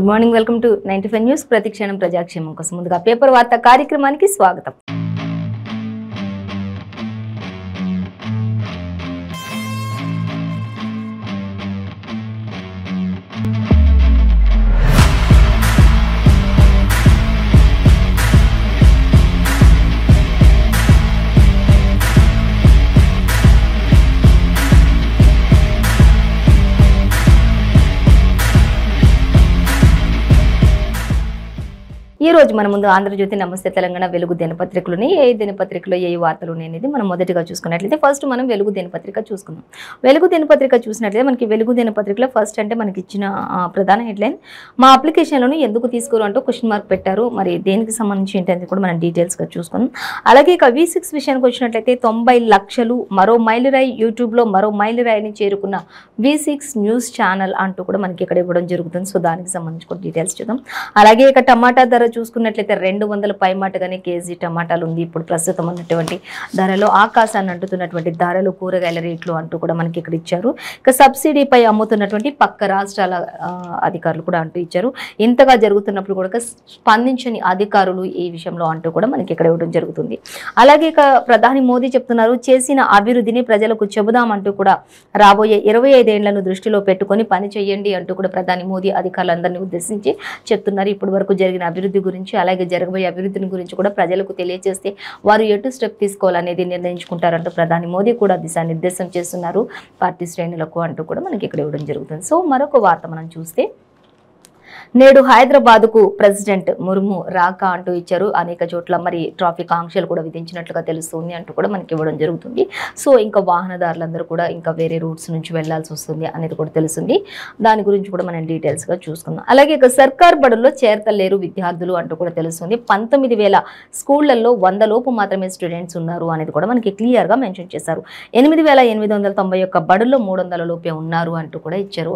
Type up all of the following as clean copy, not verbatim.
Good morning, welcome to 95 news. ప్రతిక్షణం ప్రజాక్షేమం కోసం ముందుగా పేపర్ వార్త కార్యక్రమానికి స్వాగతం. ఈ రోజు మన ముందు ఆంధ్రజ్యోతి, నమస్తే తెలంగాణ, వెలుగు దినపత్రికలోని ఏ దినపత్రికలో ఏ వార్తలు ఉన్నాయనేది మనం మొదటిగా చూసుకున్నట్లయితే ఫస్ట్ మనం వెలుగు దినపత్రిక చూసుకుందాం. వెలుగు దినపత్రిక చూసినట్లయితే మనకి వెలుగు దినపత్రికలో ఫస్ట్ అంటే మనకి ఇచ్చిన ప్రధాన హెడ్లైన్, మా అప్లికేషన్లను ఎందుకు తీసుకోరు అంటూ క్వశ్చన్ మార్క్ పెట్టారు. మరి దేనికి సంబంధించి ఏంటనేది కూడా మనం డీటెయిల్స్గా చూసుకుందాం. అలాగే ఇక V6 విషయానికి వచ్చినట్లయితే 90 లక్షలు మరో మైలురాయి, యూట్యూబ్లో మరో మైలురాయిని చేరుకున్న V6 న్యూస్ ఛానల్ అంటూ కూడా మనకి ఇక్కడ ఇవ్వడం జరుగుతుంది. సో దానికి సంబంధించి కూడా డీటెయిల్స్ చూద్దాం. అలాగే ఇక టమాటా ధర చూసుకున్నట్లయితే 200 పైమాటగానే కేజీ టమాటాలు ఉంది. ఇప్పుడు ప్రస్తుతం ఉన్నటువంటి ధరలో ఆకాశాన్ని అంటుతున్నటువంటి ధరలు, కూరగాయల రేట్లు అంటూ కూడా మనకి ఇక్కడ ఇచ్చారు. ఇక సబ్సిడీపై అమ్ముతున్నటువంటి పక్క రాష్ట్రాల అధికారులు కూడా అంటూ ఇచ్చారు. ఇంతగా జరుగుతున్నప్పుడు కూడా స్పందించని అధికారులు ఈ విషయంలో అంటూ కూడా మనకి ఇక్కడ ఇవ్వడం జరుగుతుంది. అలాగే ఇక ప్రధాని మోదీ చెప్తున్నారు, చేసిన అభివృద్ధిని ప్రజలకు చెబుదామంటూ కూడా రాబోయే 25 ఏళ్లను దృష్టిలో పెట్టుకొని పని చేయండి అంటూ కూడా ప్రధాని మోదీ అధికారులందరినీ ఉద్దేశించి చెప్తున్నారు. ఇప్పటి వరకు జరిగిన అభివృద్ధి గురించి, అలాగే జరగబోయే అభివృద్ధిని గురించి కూడా ప్రజలకు తెలియజేస్తే వారు ఎటు స్టెప్ తీసుకోవాలనేది నిర్ణయించుకుంటారంటూ ప్రధాని మోదీ కూడా దిశానిర్దేశం చేస్తున్నారు పార్టీ శ్రేణులకు అంటూ కూడా మనకి ఇక్కడ ఇవ్వడం జరుగుతుంది. సో మరొక వార్త మనం చూస్తే, నేడు హైదరాబాద్కు ప్రెసిడెంట్ ముర్ము రాక అంటూ ఇచ్చారు. అనేక చోట్ల మరి ట్రాఫిక్ ఆంక్షలు కూడా విధించినట్లుగా తెలుస్తుంది అంటూ కూడా మనకి ఇవ్వడం జరుగుతుంది. సో ఇంకా వాహనదారులందరూ కూడా ఇంకా వేరే రూట్స్ నుంచి వెళ్లాల్సి వస్తుంది అనేది కూడా తెలుస్తుంది. దాని గురించి కూడా మనం డీటెయిల్స్గా చూసుకుందాం. అలాగే ఇక సర్కార్ బడుల్లో చేరతలేరు విద్యార్థులు అంటూ కూడా తెలుస్తుంది. 19,000 స్కూళ్లలో 100 లోపు మాత్రమే స్టూడెంట్స్ ఉన్నారు అనేది కూడా మనకి క్లియర్గా మెన్షన్ చేశారు. 8,891 బడుల్లో 300 లోపే ఉన్నారు అంటూ కూడా ఇచ్చారు.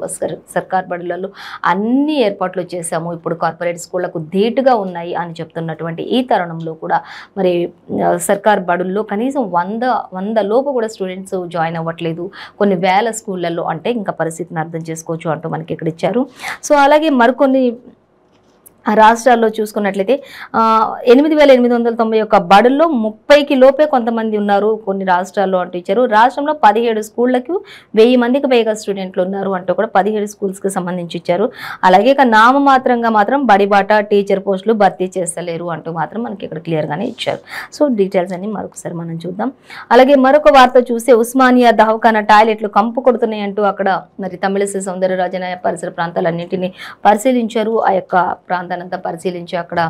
సర్కార్ బడులలో అన్ని ఏర్పాట్లు చేశాము, ఇప్పుడు కార్పొరేట్ స్కూళ్లకు ధీటుగా ఉన్నాయి అని చెప్తున్నటువంటి ఈ తరుణంలో కూడా మరి సర్కార్ బడుల్లో కనీసం 100 లోపు కూడా స్టూడెంట్స్ జాయిన్ అవ్వట్లేదు. కొన్ని వేల స్కూళ్ళల్లో అంటే ఇంకా పరిస్థితిని అర్థం చేసుకోవచ్చు అంటూ మనకి ఇక్కడ ఇచ్చారు. సో అలాగే మరికొన్ని రాష్ట్రాల్లో చూసుకున్నట్లయితే 8,891 బడుల్లో 30కి లోపే కొంతమంది ఉన్నారు కొన్ని రాష్ట్రాల్లో అంటూ ఇచ్చారు. రాష్ట్రంలో 17 స్కూళ్లకు 1000 మందికి పైగా స్టూడెంట్లు ఉన్నారు అంటూ కూడా 17 స్కూల్స్కి సంబంధించి ఇచ్చారు. అలాగే ఇక నామమాత్రంగా మాత్రం బడిబాట టీచర్ పోస్టులు భర్తీ చేస్తలేరు అంటూ మాత్రం మనకి ఇక్కడ క్లియర్గానే ఇచ్చారు. సో డీటెయిల్స్ అన్ని మరొకసారి మనం చూద్దాం. అలాగే మరొక వార్త చూస్తే, ఉస్మానియా దవాఖానా టాయిలెట్లు కంపు కొడుతున్నాయి అంటూ అక్కడ మరి తమిళిసై సౌందరరాజన పరిసర ప్రాంతాలన్నింటినీ పరిశీలించారు. ఆ యొక్క ప్రాంతాన్ని అంతా పరిశీలించి అక్కడ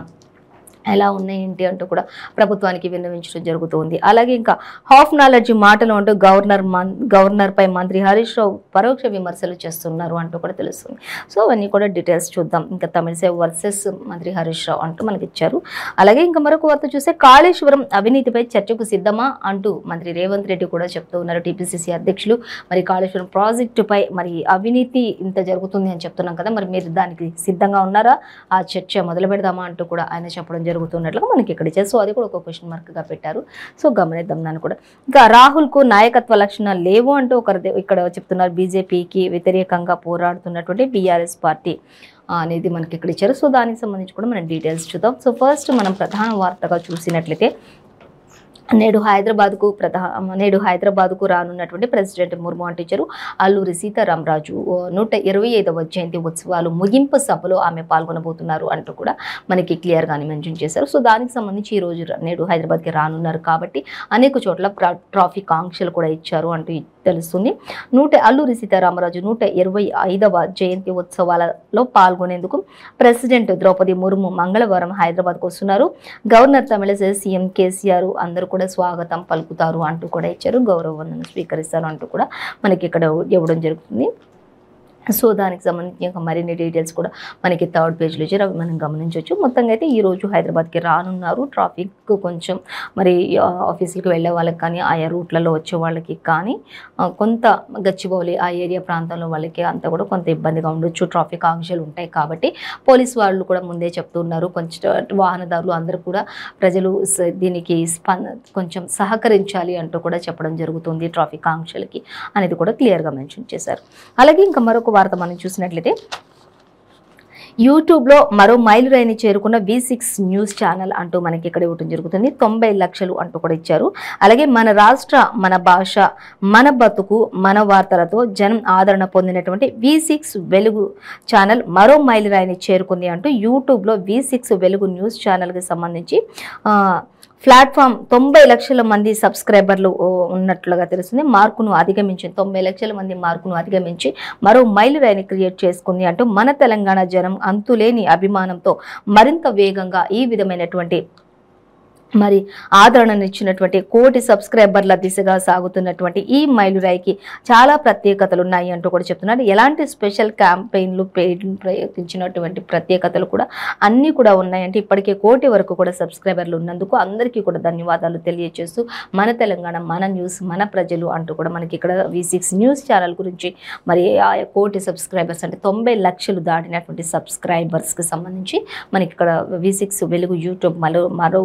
ఎలా ఉన్నాయి ఏంటి అంటూ కూడా ప్రభుత్వానికి విన్నవించడం జరుగుతుంది. అలాగే ఇంకా హాఫ్ నాలెడ్జ్ మాటలు అంటూ గవర్నర్పై మంత్రి హరీష్ రావు పరోక్ష విమర్శలు చేస్తున్నారు అంటూ కూడా తెలుస్తుంది. సో అవన్నీ కూడా డీటెయిల్స్ చూద్దాం. ఇంకా తమిళిసై వర్సెస్ మంత్రి హరీష్ రావు అంటూ మనకి ఇచ్చారు. అలాగే ఇంకా మరొక వార్త చూస్తే, కాళేశ్వరం అవినీతిపై చర్చకు సిద్ధమా అంటూ మంత్రి రేవంత్ రెడ్డి కూడా చెప్తూ ఉన్నారు. టీపీసీసీ అధ్యక్షులు మరి కాళేశ్వరం ప్రాజెక్టుపై మరి అవినీతి ఇంత జరుగుతుంది అని చెప్తున్నాం కదా, మరి మీరు దానికి సిద్ధంగా ఉన్నారా, ఆ చర్చ మొదలు పెడదామా అంటూ కూడా ఆయన చెప్పడం జరుగుతున్నట్లుగా మనకి ఇక్కడ ఇచ్చారు. సో అది కూడా ఒక క్వశ్చన్ మార్క్గా పెట్టారు. సో గమనిద్దాం దాన్ని కూడా. ఇంకా రాహుల్కు నాయకత్వ లక్షణాలు లేవు అంటూ ఒకరు ఇక్కడ చెప్తున్నారు. బీజేపీకి వ్యతిరేకంగా పోరాడుతున్నటువంటి బీఆర్ఎస్ పార్టీ అనేది మనకి ఇక్కడ ఇచ్చారు. సో దానికి సంబంధించి కూడా మనం డీటెయిల్స్ చూద్దాం. సో ఫస్ట్ మనం ప్రధాన వార్తగా చూసినట్లయితే, నేడు హైదరాబాద్కు రానున్నటువంటి ప్రెసిడెంట్ ముర్ము అంటించారు. అల్లూరి సీతారామరాజు 125వ జయంతి ఉత్సవాలు ముగింపు సభలో ఆమె పాల్గొనబోతున్నారు అంటూ కూడా మనకి క్లియర్గానే మెన్షన్ చేశారు. సో దానికి సంబంధించి ఈ రోజు నేడు హైదరాబాద్కి రానున్నారు కాబట్టి అనేక చోట్ల ట్రాఫిక్ ఆంక్షలు కూడా ఇచ్చారు అంటూ తెలుస్తుంది. అల్లూరి సీతారామరాజు 125వ జయంతి ఉత్సవాలలో పాల్గొనేందుకు ప్రెసిడెంట్ ద్రౌపది ముర్ము మంగళవారం హైదరాబాద్కు వస్తున్నారు. గవర్నర్ తమిళిసై సీఎం కేసీఆర్ అందరూ కూడా స్వాగతం పలుకుతారు అంటూ కూడా ఇచ్చారు. గౌరవ వందనం స్వీకరిస్తారు అంటూ కూడా మనకి ఇక్కడ ఇవ్వడం జరుగుతుంది. సో దానికి సంబంధించి ఇంకా మరిన్ని డీటెయిల్స్ కూడా మనకి 3rd పేజ్లో ఇచ్చారు, అవి మనం గమనించవచ్చు. మొత్తంగా అయితే ఈరోజు హైదరాబాద్కి రానున్నారు. ట్రాఫిక్ కొంచెం మరి ఆఫీసులకు వెళ్ళే వాళ్ళకి కానీ, ఆయా రూట్లలో వచ్చే వాళ్ళకి కానీ, కొంత గచ్చిబౌలి ఆ ఏరియా ప్రాంతంలో వాళ్ళకి అంతా కూడా కొంత ఇబ్బందిగా ఉండొచ్చు. ట్రాఫిక్ ఆంక్షలు ఉంటాయి కాబట్టి పోలీస్ వాళ్ళు కూడా ముందే చెప్తున్నారు. కొంచెం వాహనదారులు అందరూ కూడా ప్రజలు దీనికి కొంచెం సహకరించాలి అంటూ కూడా చెప్పడం జరుగుతుంది ట్రాఫిక్ ఆంక్షలకి అనేది కూడా క్లియర్గా మెన్షన్ చేశారు. అలాగే ఇంకా మరొక వార్త మనం చూసినట్లయితే, యూట్యూబ్లో మరో మైలురాయిని చేరుకున్న V6 న్యూస్ ఛానల్ అంటూ మనకి ఇక్కడ ఇవ్వడం జరుగుతుంది. 90 లక్షలు అంటూ కూడా ఇచ్చారు. అలాగే మన రాష్ట్ర, మన భాష, మన బతుకు, మన వార్తలతో జనం ఆదరణ పొందినటువంటి V6 వెలుగు ఛానల్ మరో మైలురాయిని చేరుకుంది అంటూ యూట్యూబ్లో V6 వెలుగు న్యూస్ ఛానల్కి సంబంధించి ప్లాట్ఫామ్ 90 లక్షల మంది సబ్స్క్రైబర్లు ఉన్నట్లుగా తెలుస్తుంది. మార్కును అధిగమించి 90 లక్షల మంది మార్కును అధిగమించి మరో మైలురాయిని క్రియేట్ చేసుకుంది అంటూ మన తెలంగాణ జనం అంతులేని అభిమానంతో మరింత వేగంగా ఈ విధమైనటువంటి మరి ఆదరణనిచ్చినటువంటి కోటి సబ్స్క్రైబర్ల దిశగా సాగుతున్నటువంటి ఈ మైలురాయికి చాలా ప్రత్యేకతలు ఉన్నాయి అంటూ కూడా చెప్తున్నారు. ఎలాంటి స్పెషల్ క్యాంపెయిన్లు ప్రయోగించినటువంటి ప్రత్యేకతలు కూడా అన్నీ కూడా ఉన్నాయంటే ఇప్పటికే కోటి వరకు కూడా సబ్స్క్రైబర్లు ఉన్నందుకు అందరికీ కూడా ధన్యవాదాలు తెలియజేస్తూ మన తెలంగాణ, మన న్యూస్, మన ప్రజలు అంటూ కూడా మనకి ఇక్కడ V6 న్యూస్ ఛానల్ గురించి మరి ఆ కోటి సబ్స్క్రైబర్స్ అంటే 90 లక్షలు దాటినటువంటి సబ్స్క్రైబర్స్కి సంబంధించి మనకి ఇక్కడ V6 వెలుగు యూట్యూబ్ మరో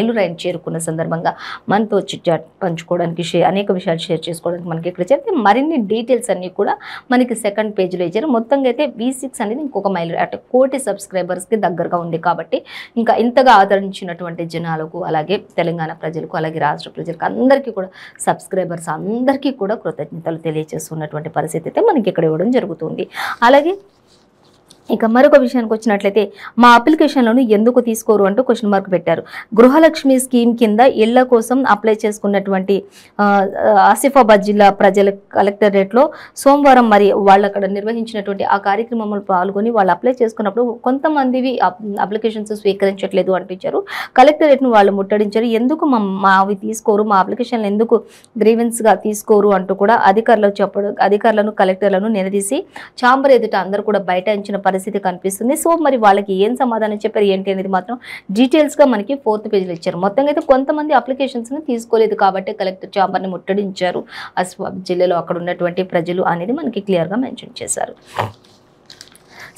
మైలురాయిని చేరుకున్న సందర్భంగా మనతో చిట్చాట్ పంచుకోవడానికి అనేక విషయాలు షేర్ చేసుకోవడానికి మనకి ఇక్కడ చేస్తే మరిన్ని డీటెయిల్స్ అన్నీ కూడా మనకి సెకండ్ పేజ్లో ఇచ్చారు. మొత్తంగా అయితే V6 అనేది ఇంకొక మైలురాయి అంటే కోటి సబ్స్క్రైబర్స్కి దగ్గరగా ఉంది కాబట్టి ఇంకా ఇంతగా ఆదరించినటువంటి జనాలకు, అలాగే తెలంగాణ ప్రజలకు, అలాగే రాష్ట్ర ప్రజలకు అందరికీ కూడా సబ్స్క్రైబర్స్ అందరికీ కూడా కృతజ్ఞతలు తెలియజేస్తున్నటువంటి పరిస్థితి అయితే మనకి ఇక్కడ ఇవ్వడం జరుగుతుంది. అలాగే ఇక మరొక విషయానికి వచ్చినట్లయితే మా అప్లికేషన్లను ఎందుకు తీసుకోరు అంటూ క్వశ్చన్ మార్క్ పెట్టారు. గృహలక్ష్మి స్కీమ్ కింద ఇళ్ల కోసం అప్లై చేసుకున్నటువంటి ఆసిఫాబాద్ జిల్లా ప్రజల కలెక్టరేట్లో సోమవారం మరి వాళ్ళు అక్కడ నిర్వహించినటువంటి ఆ కార్యక్రమంలో పాల్గొని వాళ్ళు అప్లై చేసుకున్నప్పుడు కొంతమందివి అప్లికేషన్స్ స్వీకరించట్లేదు అంటించారు. కలెక్టరేట్ను వాళ్ళు ముట్టడించారు. ఎందుకు మావి తీసుకోరు, మా అప్లికేషన్లు ఎందుకు గ్రీవెన్స్గా తీసుకోరు అంటూ కూడా అధికారులను కలెక్టర్లను నిలదీసి ఛాంబర్ ఎదుట అందరూ కూడా బైఠాయించిన పరిస్థితి కనిపిస్తుంది. సో మరి వాళ్ళకి ఏం సమాధానం చెప్పారు ఏంటి అనేది మాత్రం డీటెయిల్స్గా మనకి 4th పేజీలో ఇచ్చారు. మొత్తంగా అయితే కొంతమంది అప్లికేషన్స్ని తీసుకోలేదు కాబట్టి కలెక్టర్ ఛాంబర్ని ముట్టడించారు ఆసిఫాబాద్ జిల్లాలో అక్కడ ఉన్నటువంటి ప్రజలు అనేది మనకి క్లియర్గా మెన్షన్ చేశారు.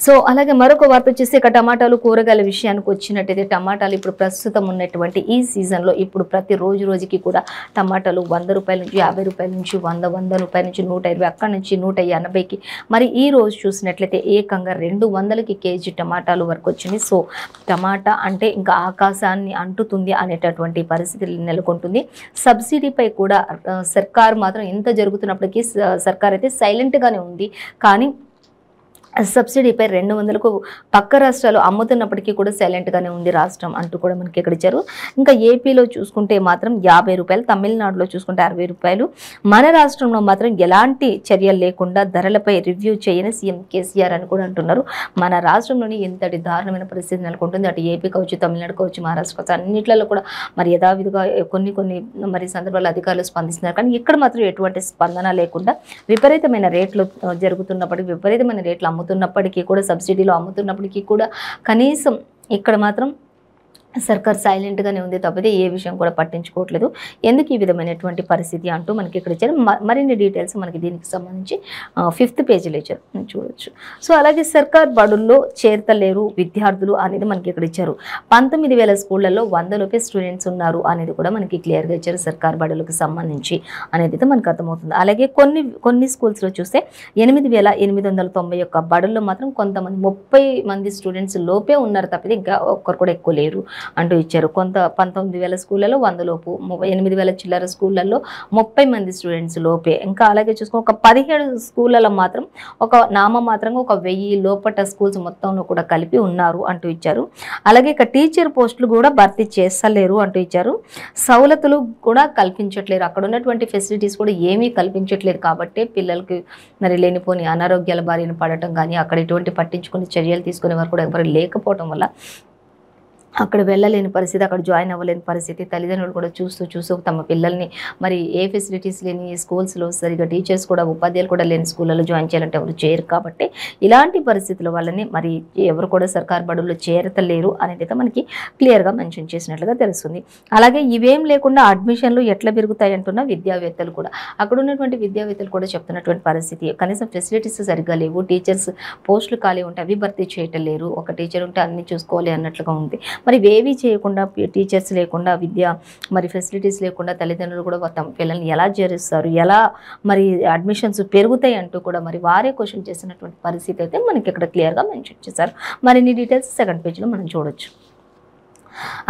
సో అలాగే మరొక వార్త వచ్చేసి ఇక టమాటాలు, కూరగాయల విషయానికి వచ్చినట్టయితే టమాటాలు ఇప్పుడు ప్రస్తుతం ఉన్నటువంటి ఈ సీజన్లో ఇప్పుడు ప్రతి రోజుకి కూడా టమాటాలు 100 రూపాయల నుంచి 50 రూపాయల నుంచి 100 రూపాయల నుంచి 120, అక్కడి నుంచి 180కి మరి ఈ రోజు చూసినట్లయితే ఏకంగా 200కి కేజీ టమాటాలు వరకు వచ్చింది. సో టమాటా అంటే ఇంకా ఆకాశాన్ని అంటుతుంది అనేటటువంటి పరిస్థితి నెలకొంటుంది. సబ్సిడీపై కూడా సర్కారు మాత్రం ఇంత జరుగుతున్నప్పటికీ సర్కార్ అయితే సైలెంట్గానే ఉంది. కానీ సబ్సిడీపై 200కు పక్క రాష్ట్రాలు అమ్ముతున్నప్పటికీ కూడా సైలెంట్గానే ఉంది రాష్ట్రం అంటూ కూడా మనకి ఇక్కడ ఇచ్చారు. ఇంకా ఏపీలో చూసుకుంటే మాత్రం 50 రూపాయలు, తమిళనాడులో చూసుకుంటే 60 రూపాయలు. మన రాష్ట్రంలో మాత్రం ఎలాంటి చర్యలు లేకుండా ధరలపై రివ్యూ చేయని సీఎం కేసీఆర్ అని కూడా అంటున్నారు. మన రాష్ట్రంలోని ఎంతటి దారుణమైన పరిస్థితి నెలకొంటుంది. అటు ఏపీ కావచ్చు, తమిళనాడు కావచ్చు, మహారాష్ట్ర కావచ్చు, అన్నింటిలో కూడా మరి యథావిధిగా కొన్ని మరి సందర్భాల్లో అధికారులు స్పందిస్తున్నారు. కానీ ఇక్కడ మాత్రం ఎటువంటి స్పందన లేకుండా విపరీతమైన రేట్లు జరుగుతున్నప్పటికీ, విపరీతమైన రేట్లు అమ్ముతున్నప్పటికీ కూడా, సబ్సిడీలో అమ్ముతున్నప్పటికీ కూడా కనీసం ఇక్కడ మాత్రం సర్కార్ సైలెంట్గానే ఉంది తప్పితే ఏ విషయం కూడా పట్టించుకోవట్లేదు. ఎందుకు ఈ విధమైనటువంటి పరిస్థితి అంటూ మనకి ఇక్కడ ఇచ్చారు. మరిన్ని డీటెయిల్స్ మనకి దీనికి సంబంధించి 5th పేజీలో ఇచ్చారు, చూడొచ్చు. సో అలాగే సర్కార్ బడుల్లో చేరతలేరు విద్యార్థులు అనేది మనకి ఇక్కడ ఇచ్చారు. 19,000 స్కూళ్లలో 100 లోపే స్టూడెంట్స్ ఉన్నారు అనేది కూడా మనకి క్లియర్గా ఇచ్చారు సర్కార్ బడులకు సంబంధించి అనేది అయితే మనకు అర్థమవుతుంది. అలాగే కొన్ని స్కూల్స్లో చూస్తే 8,891 బడుల్లో మాత్రం కొంతమంది 30 మంది స్టూడెంట్స్ లోపే ఉన్నారు తప్పితే ఇంకా ఒక్కరు కూడా ఎక్కువ లేరు అంటూ ఇచ్చారు. 19,000 స్కూళ్ళలో 100 లోపు, 8,000 చిల్లర స్కూళ్ళల్లో 30 మంది స్టూడెంట్స్ లోపే. ఇంకా అలాగే చూసుకుని ఒక 17 స్కూళ్ళలో మాత్రం నామమాత్రంగా 1000 లోపట స్కూల్స్ మొత్తంలో కూడా కలిపి ఉన్నారు అంటూ ఇచ్చారు. అలాగే ఇక టీచర్ పోస్టులు కూడా భర్తీ చేస్తలేరు అంటూ ఇచ్చారు. సౌలతులు కూడా కల్పించట్లేరు, అక్కడ ఉన్నటువంటి ఫెసిలిటీస్ కూడా ఏమీ కల్పించట్లేదు కాబట్టి పిల్లలకి మరి లేనిపోని అనారోగ్యాల బారిన పడటం కానీ అక్కడ ఎటువంటి పట్టించుకుని చర్యలు తీసుకునే వారు కూడా ఎవరు లేకపోవడం వల్ల అక్కడ వెళ్ళలేని పరిస్థితి, అక్కడ జాయిన్ అవ్వలేని పరిస్థితి. తల్లిదండ్రులు కూడా చూస్తూ తమ పిల్లల్ని మరి ఏ ఫెసిలిటీస్ లేని స్కూల్స్లో సరిగా టీచర్స్ కూడా, ఉపాధ్యాయులు కూడా లేని స్కూళ్ళలో జాయిన్ చేయాలంటే ఎవరు చేయరు కాబట్టి ఇలాంటి పరిస్థితుల వల్లనే మరి ఎవరు కూడా సర్కార్ బడుల్లో చేరతలేరు అనేది అయితే మనకి క్లియర్గా మెన్షన్ చేసినట్లుగా తెలుస్తుంది. అలాగే ఇవేం లేకుండా అడ్మిషన్లు ఎట్లా పెరుగుతాయి అంటున్న విద్యావేత్తలు కూడా, అక్కడ ఉన్నటువంటి విద్యావేత్తలు కూడా చెప్తున్నటువంటి పరిస్థితి. కనీసం ఫెసిలిటీస్ సరిగ్గా లేవు, టీచర్స్ పోస్టులు ఖాళీ ఉంటే అవి భర్తీ చేయటం లేరు, ఒక టీచర్ ఉంటే అన్ని చూసుకోవాలి అన్నట్లుగా ఉంది. మరి ఇవేవి చేయకుండా టీచర్స్ లేకుండా మరి ఫెసిలిటీస్ లేకుండా తల్లిదండ్రులు కూడా తమ పిల్లల్ని ఎలా చేరుస్తారు, ఎలా మరి అడ్మిషన్స్ పెరుగుతాయి అంటూ కూడా మరి వారే క్వశ్చన్ చేసినటువంటి పరిస్థితి అయితే మనకి ఇక్కడ క్లియర్గా మెన్షన్ చేశారు. మరిన్ని డీటెయిల్స్ సెకండ్ పేజ్లో మనం చూడొచ్చు.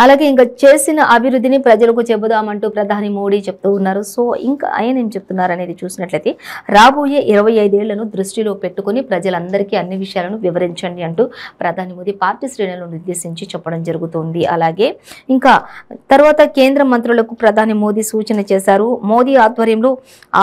అలాగే ఇంకా చేసిన అభివృద్ధిని ప్రజలకు చెబుదామంటూ ప్రధాని మోడీ చెప్తూ ఉన్నారు. సో ఇంకా ఆయన ఏం చెప్తున్నారు అనేది చూసినట్లయితే రాబోయే 25 ఏళ్లను దృష్టిలో పెట్టుకుని ప్రజలందరికీ అన్ని విషయాలను వివరించండి అంటూ ప్రధాని మోదీ పార్టీ శ్రేణులను నిర్దేశించి చెప్పడం జరుగుతుంది. అలాగే ఇంకా తర్వాత కేంద్ర మంత్రులకు ప్రధాని మోదీ సూచన చేశారు. మోదీ ఆధ్వర్యంలో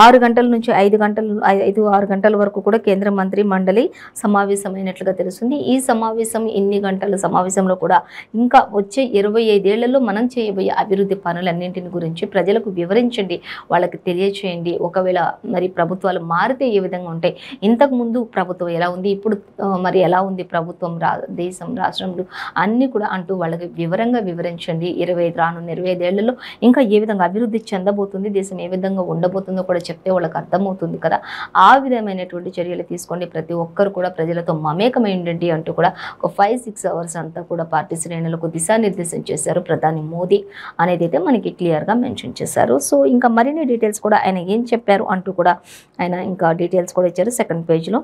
6 గంటల నుంచి 5-6 గంటల వరకు కూడా కేంద్ర మంత్రి మండలి సమావేశమైనట్లుగా తెలుస్తుంది. ఈ సమావేశం ఇన్ని గంటల సమావేశంలో కూడా ఇంకా వచ్చే 25 ఏళ్లలో మనం చేయబోయే అభివృద్ధి పనులన్నింటిని గురించి ప్రజలకు వివరించండి, వాళ్ళకి తెలియచేయండి. ఒకవేళ మరి ప్రభుత్వాలు మారితే ఏ విధంగా ఉంటాయి, ఇంతకుముందు ప్రభుత్వం ఎలా ఉంది, ఇప్పుడు మరి ఎలా ఉంది ప్రభుత్వం, దేశం, రాష్ట్రంలో అన్నీ కూడా అంటూ వాళ్ళకి వివరంగా వివరించండి. రానున్న 25 ఏళ్లలో ఇంకా ఏ విధంగా అభివృద్ధి చెందబోతుంది, దేశం ఏ విధంగా ఉండబోతుందో కూడా చెప్తే వాళ్ళకి అర్థమవుతుంది కదా. ఆ విధమైనటువంటి చర్యలు తీసుకోండి. ప్రతి ఒక్కరు కూడా ప్రజలతో మమేకమైండండి అంటూ కూడా ఒక 5-6 అవర్స్ అంతా కూడా పార్టీ శ్రేణులకు దిశానిర్దేశం చేశారు ప్రధాని మోదీ అనేది అయితే మనకి క్లియర్గా మెన్షన్ చేశారు. సో ఇంకా మరిన్ని డీటెయిల్స్ కూడా ఆయన ఏం చెప్పారు అంటూ కూడా ఆయన ఇంకా డీటెయిల్స్ కూడా ఇచ్చారు సెకండ్ పేజ్లో.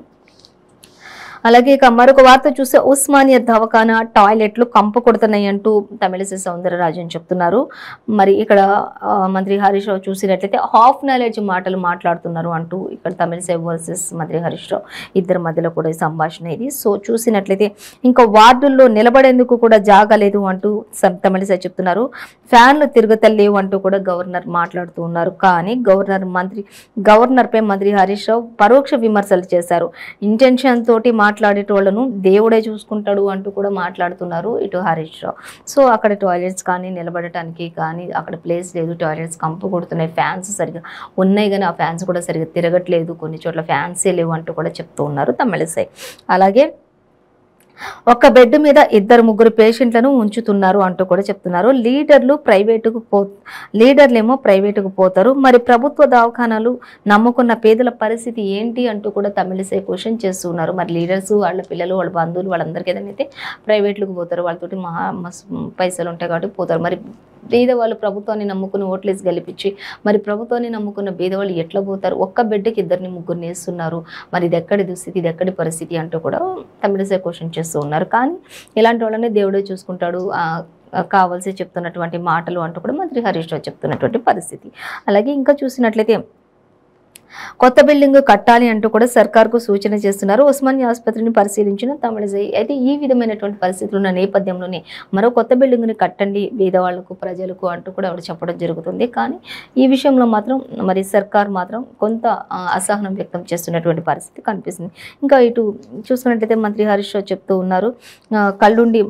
అలాగే ఇక మరొక వార్త చూస్తే ఉస్మానియా దవాఖానా టాయిలెట్లు కంపు కొడుతున్నాయి అంటూ తమిళిసై సౌందరరాజన్ చెప్తున్నారు. మరి ఇక్కడ మంత్రి హరీష్ రావు చూసినట్లయితే హాఫ్ నాలెడ్జ్ మాటలు మాట్లాడుతున్నారు అంటూ ఇక్కడ తమిళిసై వర్సెస్ మంత్రి హరీష్ రావు ఇద్దరి మధ్యలో కూడా ఈ సంభాషణ ఇది. సో చూసినట్లయితే ఇంకా వార్డుల్లో నిలబడేందుకు కూడా జాగలేదు అంటూ తమిళిసై చెప్తున్నారు. ఫ్యాన్లు తిరగతలేవు అంటూ కూడా గవర్నర్ మాట్లాడుతూ ఉన్నారు. కానీ గవర్నర్పై మంత్రి హరీష్ రావు పరోక్ష విమర్శలు చేశారు. ఇంటెన్షన్ తోటి మాట్లాడేటోళ్లను దేవుడే చూసుకుంటాడు అంటూ కూడా మాట్లాడుతున్నారు ఇటు హరీష్ రావు. సో అక్కడ టాయిలెట్స్ కానీ నిలబడటానికి కానీ అక్కడ ప్లేస్ లేదు, టాయిలెట్స్ కంపు కొడుతున్నాయి, ఫ్యాన్స్ సరిగా ఉన్నాయి కానీ ఆ ఫ్యాన్స్ కూడా సరిగా తిరగట్లేదు, కొన్ని చోట్ల ఫ్యాన్సే లేవు అంటూ కూడా చెప్తూ ఉన్నారు తమిళిసై. అలాగే ఒక బెడ్ మీద 2-3 పేషెంట్లను ఉంచుతున్నారు అంటూ కూడా చెప్తున్నారు. లీడర్లేమో ప్రైవేటుకు పోతారు, మరి ప్రభుత్వ దవాఖానాలు నమ్ముకున్న పేదల పరిస్థితి ఏంటి అంటూ కూడా తమిళిసై క్వశ్చన్ చేస్తున్నారు. మరి లీడర్స్ వాళ్ళ పిల్లలు వాళ్ళ బంధువులు వాళ్ళందరికీ ఏదైతే ప్రైవేట్లకు పోతారు, వాళ్ళతోటి పైసలు ఉంటాయి కాబట్టి పోతారు. మరి బీదవాళ్ళు ప్రభుత్వాన్ని నమ్ముకుని ఓట్లేసి గెలిపించి మరి ప్రభుత్వాన్ని నమ్ముకున్న బీదవాళ్ళు ఎట్లా పోతారు, ఒక్క బెడ్కి 2-3 వేస్తున్నారు, మరి ఇది ఎక్కడి దుస్థితి, ఇది ఎక్కడి పరిస్థితి అంటూ కూడా తమిళిసై క్వశ్చన్ చేస్తూ ఉన్నారు. కానీ ఇలాంటి వాళ్ళనే దేవుడే చూసుకుంటాడు కావాల్సి చెప్తున్నటువంటి మాటలు అంటూ కూడా మంత్రి హరీష్ రావు చెప్తున్నటువంటి పరిస్థితి. అలాగే ఇంకా చూసినట్లయితే కొత్త బిల్డింగ్ కట్టాలి అంటూ కూడా సర్కార్కు సూచన చేస్తున్నారు. ఉస్మానియా ఆసుపత్రిని పరిశీలించిన తమిళిసై అయితే ఈ విధమైనటువంటి పరిస్థితులు ఉన్న నేపథ్యంలోనే మరో కొత్త బిల్డింగ్ని కట్టండి బీదవాళ్లకు ప్రజలకు అంటూ కూడా ఆవిడ చెప్పడం జరుగుతుంది. కానీ ఈ విషయంలో మాత్రం మరి సర్కార్ మాత్రం కొంత అసహనం వ్యక్తం చేస్తున్నటువంటి పరిస్థితి కనిపిస్తుంది. ఇంకా ఇటు చూసుకున్నట్లయితే మంత్రి హరీష్ రావు చెప్తూ ఉన్నారు, కళ్ళుండి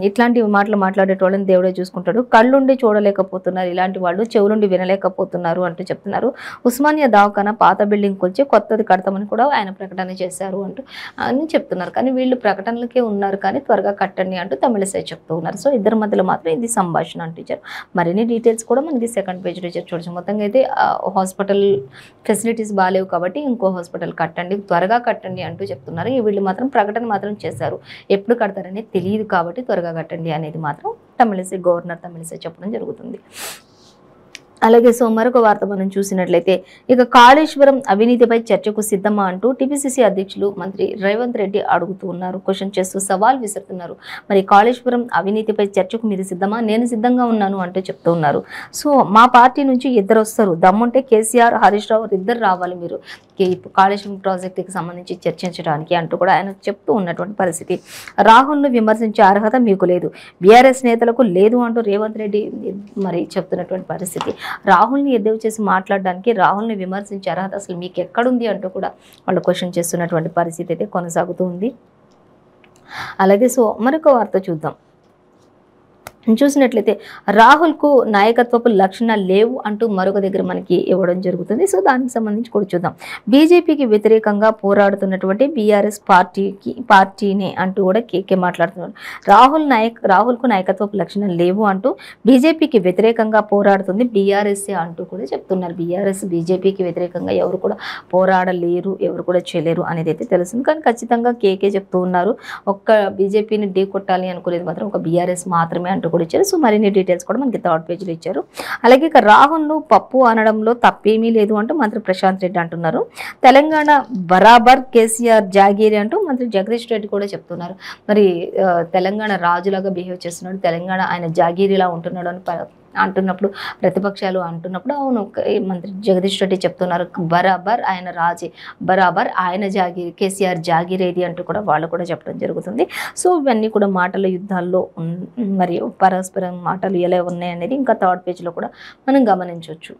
ఇట్లాంటి మాటలు మాట్లాడేటోళ్ళని దేవుడే చూసుకుంటాడు, కళ్ళుండి చూడలేకపోతున్నారు ఇలాంటి వాళ్ళు, చెవులుండి వినలేకపోతున్నారు అంటూ చెప్తున్నారు. ఉస్మానియా దవాఖానా పాత బిల్డింగ్ కొలిచి కొత్తది కడతామని కూడా ఆయన ప్రకటన చేశారు అంటూ అని చెప్తున్నారు. కానీ వీళ్ళు ప్రకటనలకే ఉన్నారు కానీ త్వరగా కట్టండి అంటూ తమిళిసై చెప్తూ ఉన్నారు. సో ఇద్దరి మధ్యలో మాత్రం ఇది సంభాషణ అంటూ ఇచ్చారు. మరిన్ని డీటెయిల్స్ కూడా మనకి సెకండ్ పేజ్లో ఇచ్చారు. చూడచ్చు మొత్తంగా అయితే హాస్పిటల్ ఫెసిలిటీస్ బాగాలేవు కాబట్టి ఇంకో హాస్పిటల్ కట్టండి, త్వరగా కట్టండి అంటూ చెప్తున్నారు. వీళ్ళు మాత్రం ప్రకటన మాత్రం చేశారు, ఎప్పుడు కడతారనేది తెలియదు కాబట్టి త్వరగా కట్టండి అనేది మాత్రం గవర్నర్ తమిళిసై చెప్పడం జరుగుతుంది. అలాగే సో మరొక వార్త మనం చూసినట్లయితే ఇక కాళేశ్వరం అవినీతిపై చర్చకు సిద్ధమా అంటూ టీపీసీసీ అధ్యక్షులు మంత్రి రేవంత్ రెడ్డి అడుగుతూ ఉన్నారు, క్వశ్చన్ చేస్తూ సవాల్ విసురుతున్నారు. మరి కాళేశ్వరం అవినీతిపై చర్చకు మీరు సిద్ధమా, నేను సిద్ధంగా ఉన్నాను అంటూ చెప్తూ ఉన్నారు. సో మా పార్టీ నుంచి 2 వస్తారు, దమ్ముంటే కేసీఆర్ హరీష్ రావు 2 రావాలి మీరు కాళేశ్వరం ప్రాజెక్టుకి సంబంధించి చర్చించడానికి అంటూ కూడా ఆయన చెప్తూ ఉన్నటువంటి పరిస్థితి. రాహుల్ను విమర్శించే అర్హత మీకు లేదు, బీఆర్ఎస్ నేతలకు లేదు అంటూ రేవంత్ రెడ్డి మరి చెప్తున్నటువంటి పరిస్థితి. రాహుల్ని ఎద్దేవి చేసి మాట్లాడడానికి, రాహుల్ని విమర్శించే అర్హత అసలు మీకు ఎక్కడుంది అంటూ కూడా వాళ్ళు క్వశ్చన్ చేస్తున్నటువంటి పరిస్థితి అయితే కొనసాగుతూ ఉంది. అలాగే సో మరొక వార్త చూద్దాం. చూసినట్లయితే రాహుల్కు నాయకత్వపు లక్షణాలు లేవు అంటూ మరొక దగ్గర మనకి ఇవ్వడం జరుగుతుంది. సో దానికి సంబంధించి కూడా చూద్దాం. బీజేపీకి వ్యతిరేకంగా పోరాడుతున్నటువంటి బీఆర్ఎస్ పార్టీనే అంటూ కూడా కేకే మాట్లాడుతున్నారు. రాహుల్కు నాయకత్వపు లక్షణాలు లేవు అంటూ బీజేపీకి వ్యతిరేకంగా పోరాడుతుంది బీఆర్ఎస్ అంటూ కూడా చెప్తున్నారు. బీఆర్ఎస్ బీజేపీకి వ్యతిరేకంగా ఎవరు కూడా పోరాడలేరు, ఎవరు కూడా చేయలేరు అనేది అయితే తెలుస్తుంది. కానీ ఖచ్చితంగా కేకే చెప్తూ ఉన్నారు, ఒక్క బీజేపీని ఢీ కొట్టాలి అనుకునేది మాత్రం ఒక బీఆర్ఎస్ మాత్రమే అంటూ కూడా ఇచ్చారు. సో మరిన్ని డీటెయిల్స్ కూడా మనకి థర్డ్ పేజ్లో ఇచ్చారు. అలాగే ఇక రాహుల్ను పప్పు అనడంలో తప్పేమీ లేదు అంటూ మంత్రి ప్రశాంత్ రెడ్డి అంటున్నారు. తెలంగాణ బరాబర్ కేసీఆర్ జాగీరి అంటూ మంత్రి జగదీష్ రెడ్డి కూడా చెప్తున్నారు. మరి తెలంగాణ రాజులాగా బిహేవ్ చేస్తున్నాడు, తెలంగాణ ఆయన జాగీరిలా ఉంటున్నాడు అని అంటున్నప్పుడు, ప్రతిపక్షాలు అంటున్నప్పుడు అవును మంత్రి జగదీష్ రెడ్డి చెప్తున్నారు బరాబర్ ఆయన రాజే, బరాబర్ ఆయన జాగీరి, కేసీఆర్ జాగీరేది అంటూ కూడా వాళ్ళు కూడా చెప్పడం జరుగుతుంది. సో ఇవన్నీ కూడా మాటల యుద్ధాల్లో మరియు పరస్పరం మాటలు ఎలా ఉన్నాయనేది ఇంకా థర్డ్ పేజ్లో కూడా మనం గమనించవచ్చు.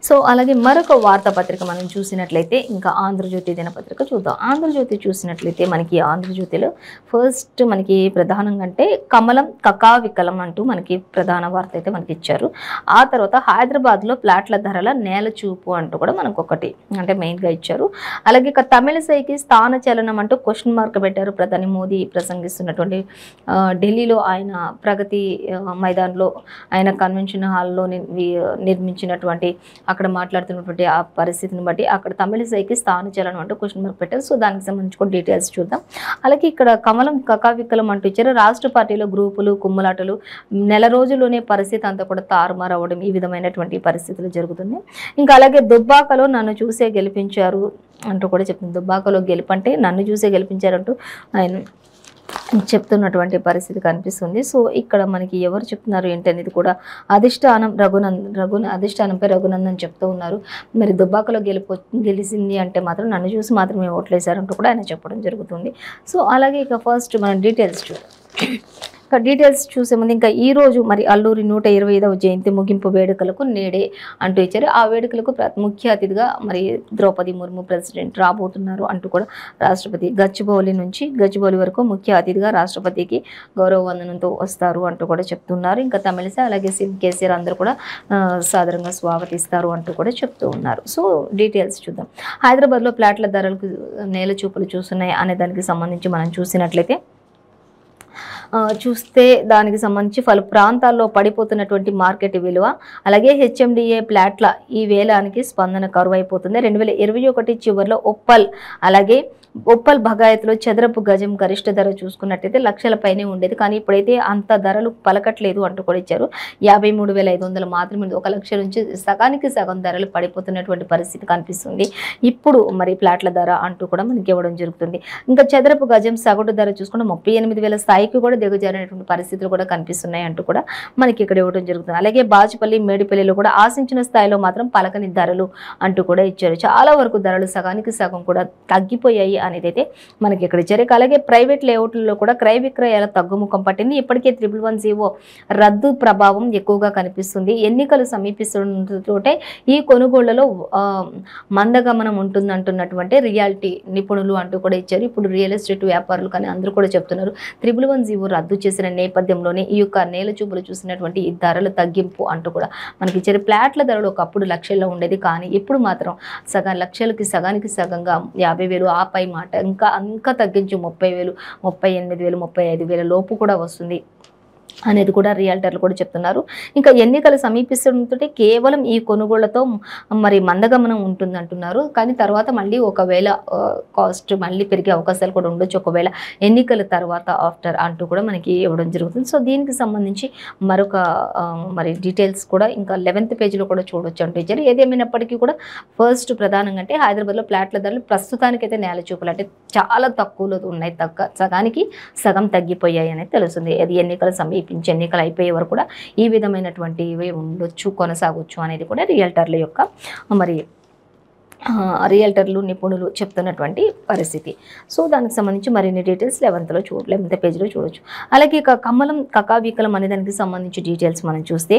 సో అలాగే మరొక వార్తాపత్రిక మనం చూసినట్లయితే ఇంకా ఆంధ్రజ్యోతి దినపత్రిక చూద్దాం. ఆంధ్రజ్యోతి చూసినట్లయితే మనకి ఆంధ్రజ్యోతిలో ఫస్ట్ మనకి ప్రధానంగా అంటే కమలం కకావికలం అంటూ మనకి ప్రధాన వార్త అయితే మనకి ఇచ్చారు. ఆ తర్వాత హైదరాబాద్లో ప్లాట్ల ధరల నేల చూపు అంటూ కూడా మనకు ఒకటి అంటే మెయిన్గా ఇచ్చారు. అలాగే ఇక తమిళసైకి స్థాన చలనం అంటూ క్వశ్చన్ మార్క్ పెట్టారు. ప్రధాని మోదీ ప్రసంగిస్తున్నటువంటి ఢిల్లీలో ఆయన ప్రగతి మైదాన్లో ఆయన కన్వెన్షన్ హాల్లో నిర్మించినటువంటి అక్కడ మాట్లాడుతున్నటువంటి ఆ పరిస్థితిని బట్టి అక్కడ తమిళసైకి స్థాన చలనం అంటూ క్వశ్చన్ మార్క్ పెట్టారు. సో దానికి సంబంధించి కూడా డీటెయిల్స్ చూద్దాం. అలాగే ఇక్కడ కమలం కకావికలం అంటూ ఇచ్చారు. రాష్ట్ర పార్టీలో గ్రూపులు కుమ్ములాటలు, నెల రోజుల్లోనే పరిస్థితి అంతా కూడా తారుమారు అవ్వడం, ఈ విధమైనటువంటి పరిస్థితులు జరుగుతుంది. ఇంకా అలాగే దుబ్బాకలో నన్ను చూసే గెలిపించారు అంటూ కూడా చెప్తుంది. దుబ్బాకలో గెలుపంటే నన్ను చూసే గెలిపించారంటూ ఆయన చెప్తున్నటువంటి పరిస్థితి కనిపిస్తుంది. సో ఇక్కడ మనకి ఎవరు చెప్తున్నారు ఏంటనేది కూడా అధిష్టానంపై రఘునందన్ చెప్తూ ఉన్నారు. మరి దుబ్బాకలో గెలిచింది అంటే మాత్రం నన్ను చూసి మాత్రమే ఓట్లేశారంటూ కూడా ఆయన చెప్పడం జరుగుతుంది. సో అలాగే ఇక ఫస్ట్ మనం డీటెయిల్స్ చూసే ముందు ఇంకా ఈరోజు మరి అల్లూరి 125వ జయంతి ముగింపు వేడుకలకు నేడే అంటూ ఇచ్చారు. ఆ వేడుకలకు ముఖ్య అతిథిగా మరి ద్రౌపది ముర్ము ప్రెసిడెంట్ రాబోతున్నారు అంటూ కూడా రాష్ట్రపతి గచ్చిబౌలి వరకు ముఖ్య అతిథిగా రాష్ట్రపతికి గౌరవ వందనంతో వస్తారు అంటూ కూడా చెప్తున్నారు. ఇంకా తమిళసై అలాగే సీఎం కేసీఆర్ అందరూ కూడా సాదరంగా స్వాగతిస్తారు అంటూ కూడా చెప్తూ ఉన్నారు. సో డీటెయిల్స్ చూద్దాం. హైదరాబాద్లో ప్లాట్ల ధరలకు నేల చూపులు చూస్తున్నాయి అనే దానికి సంబంధించి మనం చూస్తే దానికి సంబంధించి పలు ప్రాంతాల్లో పడిపోతున్నటువంటి మార్కెట్ విలువ, అలాగే హెచ్ఎండిఏ ప్లాట్ల ఈ వేలానికి స్పందన కరువైపోతుంది. 2021 చివరిలో ఉప్పల్ బగాయత్లో చదరపు గజం గరిష్ట ధర చూసుకున్నట్టయితే లక్షల పైనే ఉండేది. కానీ ఇప్పుడైతే అంత ధరలు పలకట్లేదు అంటూ కూడా ఇచ్చారు. 53,500 మాత్రమే, 1 లక్ష నుంచి సగానికి సగం ధరలు పడిపోతున్నటువంటి పరిస్థితి కనిపిస్తుంది ఇప్పుడు మరి ప్లాట్ల ధర అంటూ కూడా మనకి ఇవ్వడం జరుగుతుంది. ఇంకా చదరపు గజం సగటు ధర చూసుకుంటే 38,000 స్థాయికి కూడా దిగజారినటువంటి పరిస్థితులు కూడా కనిపిస్తున్నాయి అంటూ కూడా మనకి ఇక్కడ ఇవ్వడం జరుగుతుంది. అలాగే బాచుపల్లి మేడిపల్లిలో కూడా ఆశించిన స్థాయిలో మాత్రం పలకని ధరలు అంటూ కూడా ఇచ్చారు. చాలా వరకు ధరలు సగానికి సగం కూడా తగ్గిపోయాయి అనేది అయితే మనకి ఇక్కడ ఇచ్చారు. అలాగే ప్రైవేట్ లేఅవుట్లలో కూడా క్రయ విక్రయాల తగ్గుముఖం పట్టింది. ఇప్పటికే 111 రద్దు ప్రభావం ఎక్కువగా కనిపిస్తుంది. ఎన్నికలు సమీపిస్తుంటే ఈ కొనుగోళ్లలో మందగమనం ఉంటుందంటున్నటువంటి రియాలిటీ నిపుణులు అంటూ కూడా ఇచ్చారు. ఇప్పుడు రియల్ ఎస్టేట్ వ్యాపారులు కానీ అందరూ కూడా చెప్తున్నారు 111 రద్దు చేసిన నేపథ్యంలోనే ఈ యొక్క నేల చూపులు చూసినటువంటి ఈ ధరల తగ్గింపు అంటూ కూడా మనకి ఇచ్చారు. ప్లాట్ల ధరలు ఒకప్పుడు లక్షల్లో ఉండేది, కానీ ఇప్పుడు మాత్రం లక్షలకి సగానికి సగంగా 50,000 ఆపై మాట ఇంకా తగ్గించి 30,000, 38,000, 35,000 లోపు కూడా వస్తుంది అనేది కూడా రియల్టర్లు కూడా చెప్తున్నారు. ఇంకా ఎన్నికలు సమీపిస్తుంటే కేవలం ఈ కొనుగోళ్లతో మరి మందగమనం ఉంటుంది అంటున్నారు. కానీ తర్వాత మళ్ళీ ఒకవేళ కాస్ట్ మళ్ళీ పెరిగే అవకాశాలు కూడా ఉండొచ్చు ఒకవేళ ఎన్నికల తర్వాత ఆఫ్టర్ అంటూ కూడా మనకి ఇవ్వడం జరుగుతుంది. సో దీనికి సంబంధించి మరొక మరి డీటెయిల్స్ కూడా ఇంకా 11th పేజీలో కూడా చూడొచ్చు అంటూ ఇచ్చారు. ఏదేమైనప్పటికీ కూడా ఫస్ట్ ప్రధానంగా అంటే హైదరాబాద్లో ప్లాట్ల ధరలు ప్రస్తుతానికైతే నేల చూపులు అంటే చాలా తక్కువలో ఉన్నాయి, సగానికి సగం తగ్గిపోయాయి అనేది తెలుస్తుంది. అది ఎన్నికలు ఎన్నికలు అయిపోయే వరకు కూడా ఈ విధమైనటువంటివి ఉండొచ్చు, కొనసాగొచ్చు అనేది కూడా రియల్టర్ల యొక్క మరి రియల్టర్లు నిపుణులు చెప్తున్నటువంటి పరిస్థితి. సో దానికి సంబంధించి మరిన్ని డీటెయిల్స్ 11th పేజీలో చూడొచ్చు. అలాగే ఇక కమలం కకావికలం అనే దానికి సంబంధించి డీటెయిల్స్ మనం చూస్తే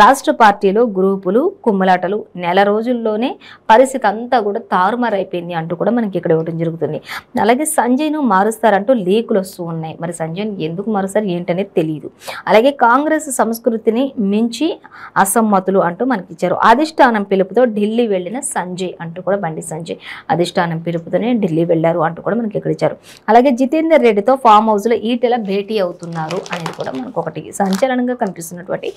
రాష్ట్ర పార్టీలో గ్రూపులు కుమ్మలాటలు నెల రోజుల్లోనే పరిస్థితి అంతా కూడా తారుమారైపోయింది అంటూ కూడా మనకి ఇక్కడ ఇవ్వడం జరుగుతుంది. అలాగే సంజయ్ను మారుస్తారంటూ లీకులు వస్తూ ఉన్నాయి. మరి సంజయ్ని ఎందుకు మారుస్తారు ఏంటనేది తెలియదు. అలాగే కాంగ్రెస్ సంస్కృతిని మించి అసమ్మతులు అంటూ మనకి ఇచ్చారు. అధిష్టానం పిలుపుతో ఢిల్లీ వెళ్ళిన సంజయ్ అంటూ కూడా బండి సంజయ్ అధిష్టానం పిలుపుతోనే ఢిల్లీ వెళ్లారు అంటూ కూడా మనకి ఇక్కడ ఇచ్చారు. అలాగే జితేందర్ రెడ్డితో ఫామ్ హౌస్ లో ఈటెల భేటీ అవుతున్నారు అనేది కూడా మనకు ఒకటి సంచలనంగా కనిపిస్తున్నటువంటి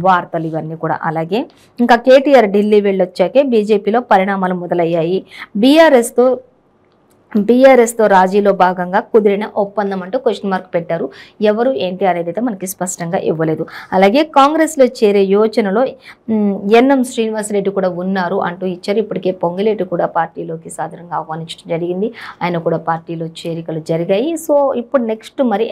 వార్తలు ఇవన్నీ కూడా. అలాగే ఇంకా కేటీఆర్ ఢిల్లీ వెళ్ళొచ్చాకే బీజేపీలో పరిణామాలు మొదలయ్యాయి. బీఆర్ఎస్తో రాజీలో భాగంగా కుదిరిన ఒప్పందం అంటూ క్వశ్చన్ మార్క్ పెట్టారు. ఎవరు ఏంటి అనేది అయితే మనకి స్పష్టంగా ఇవ్వలేదు. అలాగే కాంగ్రెస్లో చేరే యోచనలో ఎన్ఎం శ్రీనివాసరెడ్డి కూడా ఉన్నారు అంటూ ఇచ్చారు. ఇప్పటికే పొంగిలేటి కూడా పార్టీలోకి సాధారణంగా ఆహ్వానించడం జరిగింది. ఆయన కూడా పార్టీలో చేరికలు జరిగాయి. సో ఇప్పుడు నెక్స్ట్ మరి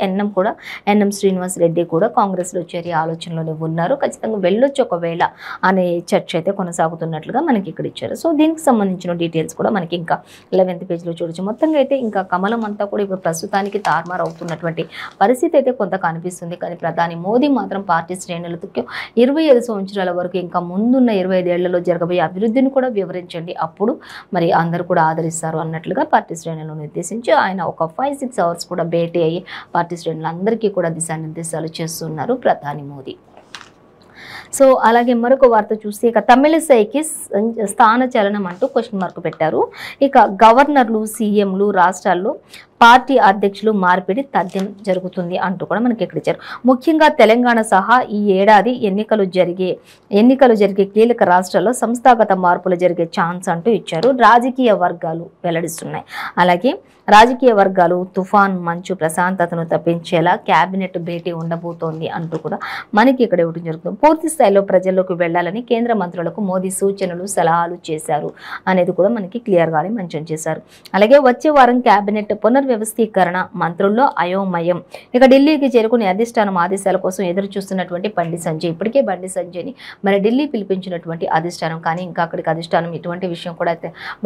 ఎన్ఎం శ్రీనివాసరెడ్డి కూడా కాంగ్రెస్లో చేరే ఆలోచనలోనే ఉన్నారు. ఖచ్చితంగా వెళ్ళొచ్చు ఒకవేళ అనే చర్చ అయితే కొనసాగుతున్నట్లుగా మనకి ఇక్కడ ఇచ్చారు. సో దీనికి సంబంధించిన డీటెయిల్స్ కూడా మనకి ఇంకా 11th పేజీలో చూడొచ్చు. మొత్తంగా అయితే ఇంకా కమలం అంతా కూడా ఇప్పుడు ప్రస్తుతానికి తారుమారు అవుతున్నటువంటి పరిస్థితి అయితే కొంత కనిపిస్తుంది. కానీ ప్రధాని మోదీ మాత్రం పార్టీ శ్రేణులతో 25 సంవత్సరాల వరకు ఇంకా ముందున్న 25 ఏళ్లలో జరగబోయే అభివృద్ధిని కూడా వివరించండి, అప్పుడు మరి అందరూ కూడా ఆదరిస్తారు అన్నట్లుగా పార్టీ శ్రేణులను నిర్దేశించి ఆయన ఒక 5-6 అవర్స్ కూడా భేటీ అయ్యి పార్టీ శ్రేణులందరికీ కూడా దిశానిర్దేశాలు చేస్తున్నారు ప్రధాని మోదీ. సో అలాగే మరొక వార్త చూస్తే ఇక తమిళసైకి స్థాన చలనం అంటూ క్వశ్చన్ మార్క్ పెట్టారు. ఇక గవర్నర్లు సీఎంలు రాష్ట్రాల్లో పార్టీ అధ్యక్షులు మార్పిడి తథ్యం జరుగుతుంది అంటూ కూడా మనకి ఇక్కడ ఇచ్చారు. ముఖ్యంగా తెలంగాణ సహా ఈ ఏడాది ఎన్నికలు జరిగే కీలక రాష్ట్రాల్లో సంస్థాగత మార్పులు జరిగే ఛాన్స్ అంటూ ఇచ్చారు. రాజకీయ వర్గాలు వెల్లడిస్తున్నాయి. అలాగే రాజకీయ వర్గాలు తుఫాన్ మంచు ప్రశాంతతను తప్పించేలా కేబినెట్ భేటీ ఉండబోతోంది అంటూ కూడా మనకి ఇక్కడ ఇవ్వడం జరుగుతుంది. పూర్తి స్థాయిలో ప్రజల్లోకి వెళ్లాలని కేంద్ర మంత్రులకు మోదీ సూచనలు సలహాలు చేశారు అనేది కూడా మనకి క్లియర్గానే మెన్షన్ చేశారు. అలాగే వచ్చే వారం కేబినెట్ పునర్వ్యవస్థీకరణ మంత్రుల్లో అయోమయం. ఇక ఢిల్లీకి చేరుకుని అధిష్టానం ఆదేశాల కోసం ఎదురు చూస్తున్నటువంటి బండి సంజయ్, ఇప్పటికే బండి సంజయ్ని మరి ఢిల్లీ పిలిపించినటువంటి అధిష్టానం, కానీ ఇంకా అక్కడికి అధిష్టానం ఇటువంటి విషయం కూడా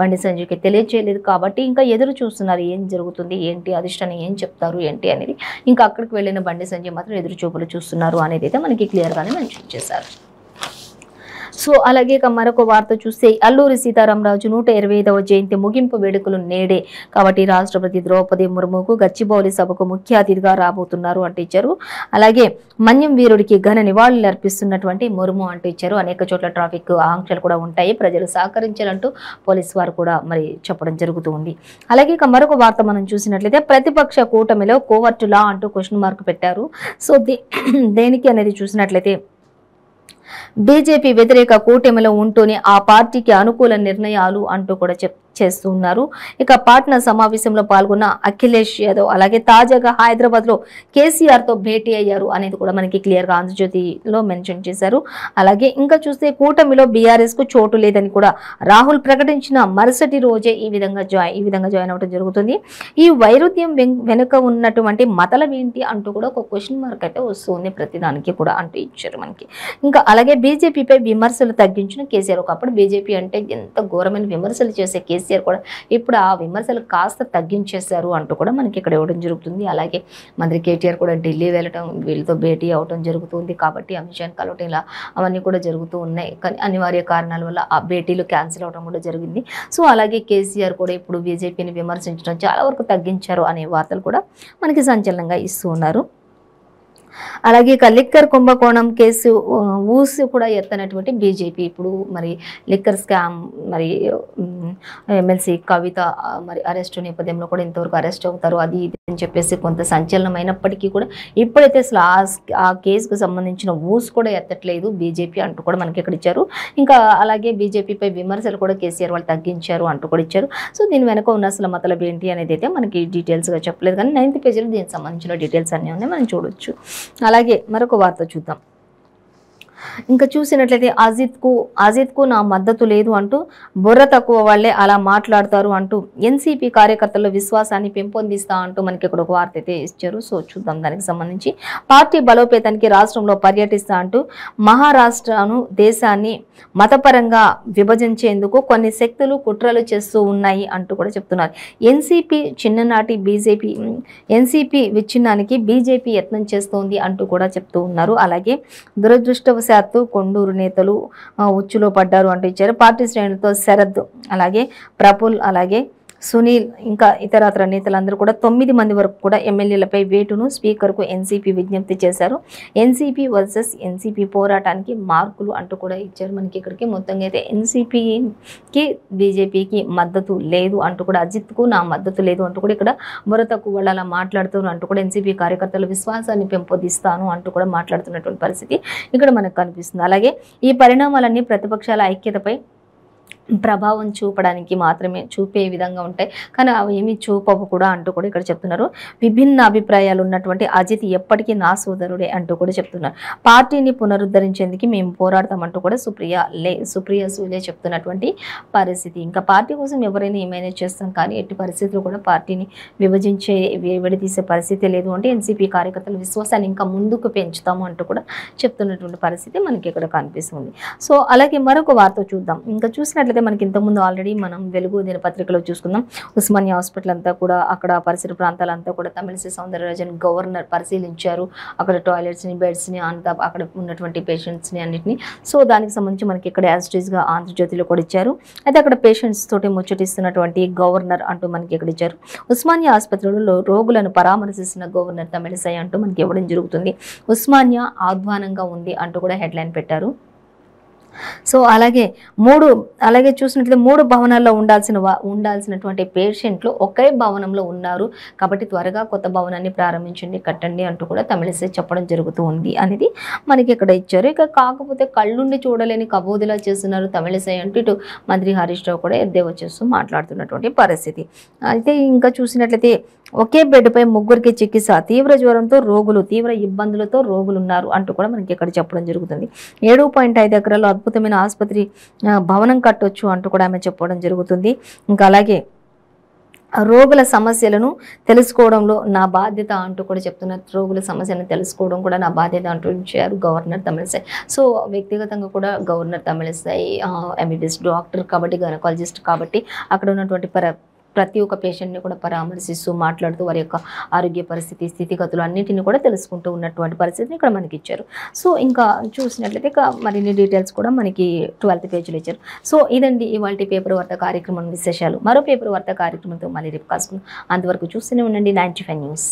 బండి సంజయ్కి తెలియజేయలేదు. కాబట్టి ఇంకా ఎదురు చూస్తున్నారు ఏం జరుగుతుంది ఏంటి, అధిష్టానం ఏం చెప్తారు ఏంటి అనేది. ఇంకా అక్కడికి వెళ్ళిన బండి సంజయ్ మాత్రం ఎదురు చూపులు చూస్తున్నారు అనేది అయితే మనకి క్లియర్గానే మెన్షన్ చేశారు. సో అలాగే మరొక వార్త చూస్తే అల్లూరి సీతారామరాజు 125వ జయంతి ముగింపు వేడుకలు నేడే కాబట్టి రాష్ట్రపతి ద్రౌపది ముర్ముకు గచ్చిబౌలి సభకు ముఖ్య అతిథిగా రాబోతున్నారు అంటూ ఇచ్చారు. అలాగే మన్యం వీరుడికి ఘన నివాళులు అర్పిస్తున్నటువంటి ముర్ము అంటూ ఇచ్చారు. అనేక చోట్ల ట్రాఫిక్ ఆంక్షలు కూడా ఉంటాయి, ప్రజలు సహకరించాలంటూ పోలీసు వారు కూడా మరి చెప్పడం జరుగుతుంది. అలాగే మరొక వార్త మనం చూసినట్లయితే ప్రతిపక్ష కూటమిలో కోవర్టు లా అంటూ క్వశ్చన్ మార్క్ పెట్టారు. సో దేనికి అనేది చూసినట్లయితే బీజేపీ వ్యతిరేక కూటమిలో ఉంటూనే ఆ పార్టీకి అనుకూల నిర్ణయాలు అంటూ కూడా చేస్తున్నారు. ఇక పాట్నా సమావేశంలో పాల్గొన్న అఖిలేష్ యాదవ్ అలాగే తాజాగా హైదరాబాద్ లో కేసీఆర్ తో భేటీ అయ్యారు అనేది కూడా మనకి క్లియర్ గా ఆంధ్రజ్యోతిలో మెన్షన్ చేశారు. అలాగే ఇంకా చూస్తే కూటమిలో బీఆర్ఎస్ కు చోటు లేదని కూడా రాహుల్ ప్రకటించిన మరుసటి రోజే ఈ విధంగా జాయిన్ అవడం జరుగుతుంది. ఈ వైరుధ్యం వెనుక ఉన్నటువంటి మతలం ఏంటి అంటూ కూడా ఒక క్వశ్చన్ మార్క్ అయితే వస్తుంది ప్రతిదానికి కూడా అంటూ ఇచ్చారు మనకి. ఇంకా అలాగే బీజేపీపై విమర్శలు తగ్గించిన కేసీఆర్, ఒకప్పుడు బీజేపీ అంటే ఎంత ఘోరమైన విమర్శలు చేసే కేసీఆర్ కూడా ఇప్పుడు ఆ విమర్శలు కాస్త తగ్గించేశారు అంటూ కూడా మనకి ఇక్కడ ఇవ్వడం జరుగుతుంది. అలాగే మంత్రి కేటీఆర్ కూడా ఢిల్లీ వెళ్ళటం, వీళ్ళతో భేటీ అవటం జరుగుతుంది. కాబట్టి అమిత్ షాని కలవటం ఇలా అవన్నీ కూడా జరుగుతూ ఉన్నాయి. కానీ అనివార్య కారణాల వల్ల ఆ భేటీలు క్యాన్సిల్ అవడం కూడా జరిగింది. సో అలాగే కేసీఆర్ కూడా ఇప్పుడు బీజేపీని విమర్శించడం చాలా వరకు తగ్గించారు అనే వార్తలు కూడా మనకి సంచలనంగా ఇస్తూ ఉన్నారు. అలాగే ఇక లిక్కర్ కుంభకోణం కేసు ఊసి కూడా ఎత్తనటువంటి బీజేపీ ఇప్పుడు మరి లిక్కర్ స్కామ్ మరి ఎమ్మెల్సీ కవిత మరి అరెస్ట్ నేపథ్యంలో కూడా ఇంతవరకు అరెస్ట్ అవుతారు అది ఇది అని చెప్పేసి కొంత సంచలనమైనప్పటికీ కూడా ఇప్పుడైతే అసలు ఆ కేసుకు సంబంధించిన ఊసి కూడా ఎత్తట్లేదు బీజేపీ అంటూ కూడా మనకి ఇక్కడ ఇచ్చారు. ఇంకా అలాగే బీజేపీపై విమర్శలు కూడా కేసీఆర్ వాళ్ళు తగ్గించారు అంటూ కూడా ఇచ్చారు. సో దీని వెనక ఉన్న అసలు మతలబ్ ఏంటి అనేది అయితే మనకి డీటెయిల్స్గా చెప్పలేదు, కానీ 9th పేజీలో దీనికి సంబంధించిన డీటెయిల్స్ అన్నీ ఉన్నాయి, మనం చూడొచ్చు. అలాగే మరొక వార్త చూద్దాం. ఇంకా చూసినట్లయితే అజిత్కు నా మద్దతు లేదు అంటూ బుర్ర తక్కువ వాళ్లే అలా మాట్లాడతారు అంటూ ఎన్సీపీ కార్యకర్తల్లో విశ్వాసాన్ని పెంపొందిస్తా అంటూ మనకి ఇక్కడ ఒక వార్త అయితే ఇచ్చారు. సో చూద్దాం దానికి సంబంధించి. పార్టీ బలోపేతానికి రాష్ట్రంలో పర్యటిస్తా అంటూ మహారాష్ట్రను దేశాన్ని మతపరంగా విభజించేందుకు కొన్ని శక్తులు కుట్రలు చేస్తూ ఉన్నాయి అంటూ కూడా చెప్తున్నారు. ఎన్సీపీ విచ్ఛిన్నానికి బీజేపీ యత్నం చేస్తోంది అంటూ కూడా చెప్తూ ఉన్నారు. అలాగే దురదృష్టవశాత్తు కొండూరు నేతలు ఉచ్చులో పడ్డారు అంటూ ఇచ్చారు. పార్టీ శ్రేణులతో శరద్, అలాగే ప్రఫుల్, అలాగే సునీల్ ఇంకా ఇతరత్ర నేతలందరూ కూడా 9 మంది వరకు కూడా ఎమ్మెల్యేలపై వేటును స్పీకర్కు ఎన్సీపీ విజ్ఞప్తి చేశారు. ఎన్సీపీ వర్సెస్ ఎన్సీపీ పోరాటానికి మార్కులు అంటూ కూడా ఇచ్చారు. మనకి ఇక్కడికి మొత్తంగా అయితే ఎన్సీపీకి బీజేపీకి మద్దతు లేదు అంటూ కూడా, అజిత్కు నా మద్దతు లేదు అంటూ కూడా ఇక్కడ బుర్ర తక్కువ వాళ్ళు అలా మాట్లాడుతున్నారు అంటూ కూడా ఎన్సీపీ కార్యకర్తల విశ్వాసాన్ని పెంపొందిస్తాను అంటూ కూడా మాట్లాడుతున్నటువంటి పరిస్థితి ఇక్కడ మనకు కనిపిస్తుంది. అలాగే ఈ పరిణామాలన్నీ ప్రతిపక్షాల ఐక్యతపై ప్రభావం చూపడానికి మాత్రమే చూపే విధంగా ఉంటాయి, కానీ అవి ఏమీ చూపవు కూడా అంటూ కూడా ఇక్కడ చెప్తున్నారు. విభిన్న అభిప్రాయాలు ఉన్నటువంటి అజిత్ ఎప్పటికీ నా సోదరుడే అంటూ కూడా చెప్తున్నారు. పార్టీని పునరుద్ధరించేందుకు మేము పోరాడతామంటూ కూడా సుప్రియ సూలే చెప్తున్నటువంటి పరిస్థితి. ఇంకా పార్టీ కోసం ఎవరైనా ఏమైనా చేస్తాం, కానీ ఎట్టి పరిస్థితుల్లో కూడా పార్టీని విడదీసే పరిస్థితి లేదు అంటే ఎన్సీపీ కార్యకర్తల విశ్వాసాన్ని ఇంకా ముందుకు పెంచుతాము అంటూ కూడా చెప్తున్నటువంటి పరిస్థితి మనకి ఇక్కడ కనిపిస్తుంది. సో అలాగే మరొక వార్త చూద్దాం. ఇంకా చూసినట్లయితే మనకి ఇంతకుముందు ఆల్రెడీ మనం వెలుగు దినపత్రికలో చూసుకుందాం. ఉస్మానియా హాస్పిటల్ అంతా కూడా, అక్కడ పరిసర ప్రాంతాలంతా కూడా తమిళిసై సౌందరరాజన్ గవర్నర్ పరిశీలించారు. అక్కడ టాయిలెట్స్ని, బెడ్స్ని, అంతా అక్కడ ఉన్నటువంటి పేషెంట్స్ని అన్నింటినీ. సో దానికి సంబంధించి మనకి ఇక్కడ యాజ్టీస్గా ఆంధ్రజ్యోతిలో కూడా ఇచ్చారు. అయితే అక్కడ పేషెంట్స్ తోటి ముచ్చటిస్తున్నటువంటి గవర్నర్ అంటూ మనకి ఇక్కడ ఇచ్చారు. ఉస్మానియా ఆసుపత్రిలో రోగులను పరామర్శిస్తున్న గవర్నర్ తమిళిసై అంటూ మనకి ఇవ్వడం జరుగుతుంది. ఉస్మానియా ఆహ్వానంగా ఉంది అంటూ కూడా హెడ్లైన్ పెట్టారు. సో అలాగే చూసినట్లయితే 3 భవనాల్లో ఉండాల్సినటువంటి పేషెంట్లు ఒకే భవనంలో ఉన్నారు, కాబట్టి త్వరగా కొత్త భవనాన్ని ప్రారంభించండి, కట్టండి అంటూ కూడా తమిళిసై చెప్పడం జరుగుతూ ఉంది అనేది మనకి ఇక్కడ ఇచ్చారు. ఇక కాకపోతే కళ్ళుండి చూడలేని కబోదిలా చేస్తున్నారు తమిళిసై అంటూ ఇటు మంత్రి హరీష్ రావు కూడా ఎద్దేవా చేస్తూ మాట్లాడుతున్నటువంటి పరిస్థితి. అయితే ఇంకా చూసినట్లయితే ఒకే బెడ్పై 3కి చికిత్స, తీవ్ర జ్వరంతో రోగులు, తీవ్ర ఇబ్బందులతో రోగులు ఉన్నారు అంటూ కూడా మనకి ఇక్కడ చెప్పడం జరుగుతుంది. 7.5 ఎకరాల్లో అద్భుతమైన ఆసుపత్రి భవనం కట్టొచ్చు అంటూ కూడా ఆమె చెప్పడం జరుగుతుంది. ఇంకా అలాగే రోగుల సమస్యలను తెలుసుకోవడంలో నా బాధ్యత అంటూ కూడా చెప్తున్నారు. రోగుల సమస్యలను తెలుసుకోవడం కూడా నా బాధ్యత అంటూ ఇచ్చారు గవర్నర్ తమిళిసై. సో వ్యక్తిగతంగా కూడా గవర్నర్ తమిళిసై ఎంబీబీఎస్ డాక్టర్ కాబట్టి, గైనకాలజిస్ట్ కాబట్టి అక్కడ ఉన్నటువంటి ప్రతి ఒక్క పేషెంట్ని కూడా పరామర్శిస్తూ మాట్లాడుతూ వారి యొక్క ఆరోగ్య పరిస్థితి, స్థితిగతులు అన్నింటినీ కూడా తెలుసుకుంటూ ఉన్నటువంటి పరిస్థితిని ఇక్కడ మనకి ఇచ్చారు. సో ఇంకా చూసినట్లయితే మరిన్ని డీటెయిల్స్ కూడా మనకి 12th పేజీలో ఇచ్చారు. సో ఇదండి ఇవాళ పేపర్ వార్త కార్యక్రమం విశేషాలు. మరో పేపర్ వార్త కార్యక్రమంతో మళ్ళీ రేపు కలుసుకుందాం. అంతవరకు చూస్తూనే ఉండండి 95 న్యూస్.